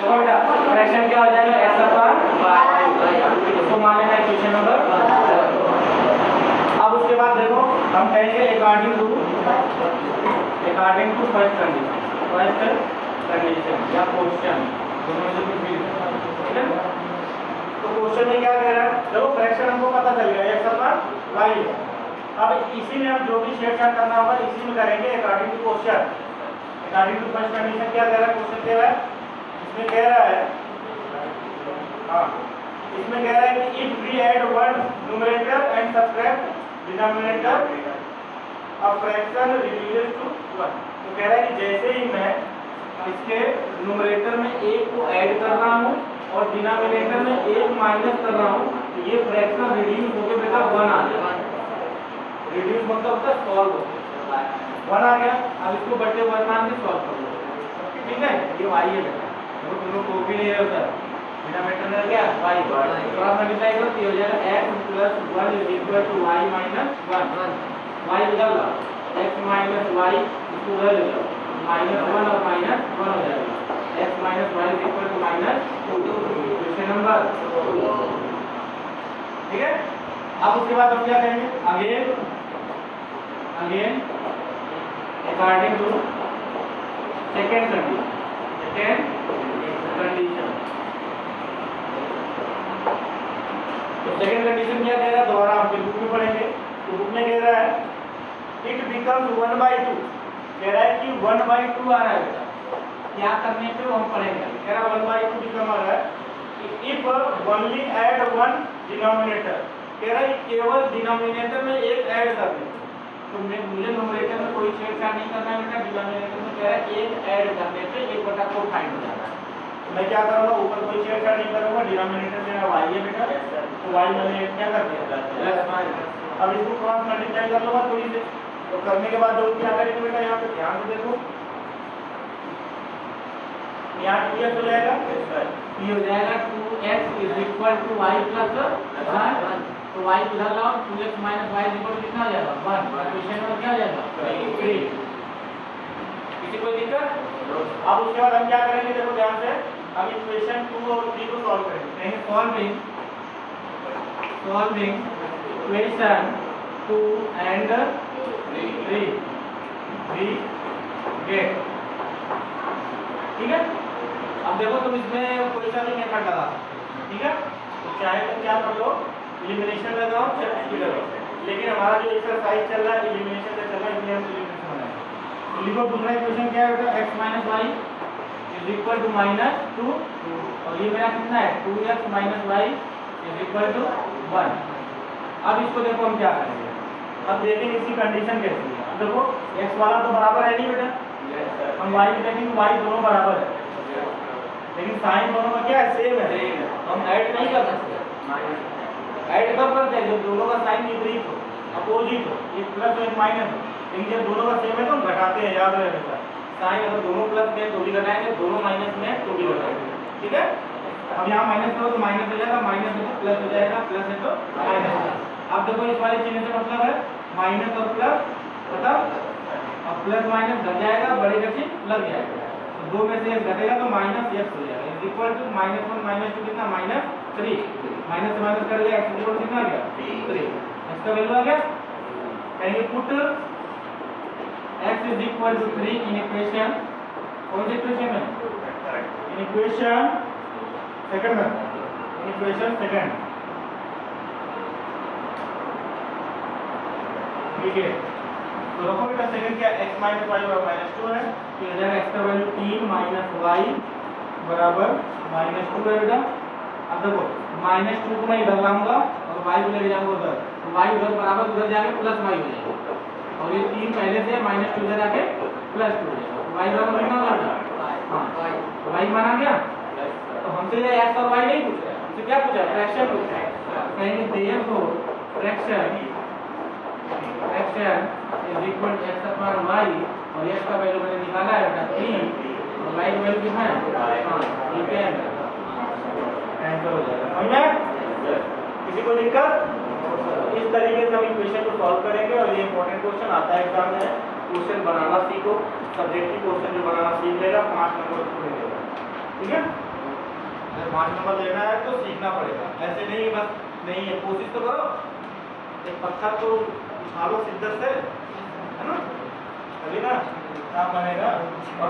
देखो बेटा फ्रैक्शन क्या हो जाएगा x अपॉन y, इसको मान लेना इक्वेशन नंबर। अब उसके बाद देखो हम कहेंगे अकॉर्डिंग टू फर्स्ट कंडीशन या क्वेश्चन दोनों में से कुछ भी, ठीक है। तो क्वेश्चन में क्या कह रहा है, देखो फ्रैक्शन हमको पता चल गया x अपॉन y है। अब इसी में हम जो भी छेड़छाड़ करना होगा इसी में करेंगे according to question. According to first condition क्या कह रहा है, क्वेश्चन कह रहा है, इसमें कह रहा है, हाँ इसमें कह रहा है कि if we add one numerator and subtract denominator a fraction reduces to one. तो कह रहा है कि जैसे ही मैं इसके न्यूमरेटर में एक को ऐड कर रहा हूँ और डिनोमिनेटर में एक माइनस कर रहा हूँ, तो ये फ्रैक्शन रिड्यूस होकर बेटा वन आ जाएगा। रिड्यूस मतलब होता है सॉल्व होता है, वन आ गया। अब इसको बटे वन मान के सॉल्व कर लो, ठीक है। ये y है बेटा, वो दोनों को भी नहीं होता है, डिनोमिनेटर में क्या y, तो आप मल्टीप्लाई करो तो ये हो जाएगा x plus 1 is equal to y minus 1। y बदल लो, x माइनस y इसको उधर ले जाओ, माइनस 1 और माइनस 1 हो जाएगा, x minus y is equal to minus 2। Question number, ठीक है। अब उसके बाद हम क्या करेंगे, again according to second condition. तो सेकेंड कंडीशन क्या कह रहा है, दोबारा आपके बुक में पढ़ेंगे। तो बुक में कह रहा है इट बिकम्स 1/2, कह रहा है कि 1/2 आ रहा है बेटा। क्या करने पे वो हम पढ़ेंगे, कह रहा है 1/2 बिकम आ रहा है if only add one denominator, कह रहा है केवल डिनोमिनेटर में एक ऐड कर दें। तो मुझे न्यूमरेटर में कोई छेड़छाड़ नहीं करना है बेटा, डिनोमिनेटर में कह रहा है एक ऐड करने पे 1/4 फाइंड हो जाता है। तो मैं क्या करूँगा, ऊपर कोई छेड़छाड़ नहीं करूँगा, डिनोमिनेटर मेरा y है बेटा, तो y मैंने क्या कर दिया प्लस। अब इसको क्रॉस मल्टीप्लाई कर लूँगा थोड़ी से, तो करने के बाद क्या करेंगे बेटा, यहाँ पे ध्यान से देखो, यहाँ 2x हो जाएगा, ये हो जाएगा 2x is equal to y plus 1। तो y इधर लाओ, 2x minus y is equal to कितना हो जाएगा 1। क्वेश्चन नंबर क्या हो जाएगा 3। किसी कोई दिक्कत? अब उसके बाद हम क्या करेंगे, देखो ध्यान से, हम इक्वेशन 2 और 3 को सॉल्व करेंगे। Solving equation 2 and 3 we get, ठीक है। अब देखो तुम इसमें कोई सा भी मेथड लगा, ठीक है। तो चाहे तुम क्या कर लो, एलिमिनेशन लगाओ, चाहे कुछ भी लगाओ, लेकिन हमारा जो एक्सरसाइज चल रहा है एलिमिनेशन से चल रहा है, इसलिए हम एलिमिनेशन बनाएंगे। तो लिखो दूसरा इक्वेशन क्या है बेटा, x minus y is equal to -2, और ये मेरा कितना है 2x minus y is equal to 1। अब इसको देखो हम क्या करेंगे, अब देखेंगे इसकी कंडीशन कैसी है। अब देखो x वाला तो बराबर है नहीं बेटा, हम y को देखेंगे, y दोनों बराबर है, लेकिन साइन दोनों का क्या है, सेम है, हम ऐड नहीं कर सकते। ऐड कब करते हैं, जब दोनों का साइन विपरीत हो, अपोजिट हो, एक प्लस और एक माइनस हो। लेकिन जब दोनों का सेम है तो हम घटाते हैं, याद रहे हमेशा। साइन अगर दोनों प्लस में तो भी घटाएंगे, दोनों माइनस में तो भी घटाएंगे, ठीक है। अब यहाँ माइनस करो तो माइनस हो जाएगा, माइनस है तो प्लस हो जाएगा, प्लस है तो माइनस। अब देखो इस वाले चिन्ह से मतलब है माइनस और प्लस मतलब, अब प्लस माइनस घट जाएगा, बड़े का चिन्ह लग जाएगा, तो दो में से एक घटेगा तो माइनस x हो जाएगा, इज इक्वल टू -1 -2 कितना -3, माइनस से माइनस कर दिया, x इक्वल कितना आ गया 3, इसका वैल्यू आ गया। Can you put x is equal to 3 in equation, कौन सी इक्वेशन में, इन इक्वेशन सेकंड में, इन इक्वेशन सेकंड, ठीक है। तो रखो बेटा सेकंड क्या, x माइनस वाई बराबर -2 है, तो इधर x का वैल्यू 3 माइनस वाई बराबर -2 है बेटा। अब देखो -2 को मैं इधर लाऊंगा और y को लेके जाऊंगा उधर, तो y उधर बराबर उधर जाके प्लस y हो जाएगा, और ये 3 पहले से -2 इधर आके +2 हो जाएगा, तो y बराबर कितना हो जाएगा, हाँ y माना गया। तो हमसे ये x और y नहीं पूछ रहा है, हमसे क्या पूछा है, फ्रैक्शन पूछ रहा है। कहेंगे therefore fraction is equal to x upon y, और x का वैल्यू मैंने निकाला है बेटा 3, और y का वैल्यू कितना है, हाँ ठीक है, आंसर हो जाएगा। समझ में? किसी को दिक्कत? इस तरीके से हम इक्वेशन को सॉल्व करेंगे, और ये इंपॉर्टेंट क्वेश्चन आता है एग्जाम में। क्वेश्चन बनाना सीखो, सब्जेक्टिव क्वेश्चन जो बनाना सीख लेगा 5 नंबर उसको मिलेगा, ठीक है। जब 5 नंबर लेना है तो सीखना पड़ेगा, ऐसे नहीं बस नहीं है, कोशिश तो करो। एक पत्थर तो उठा लो सिद्धर से, है ना, तभी ना काम बनेगा। और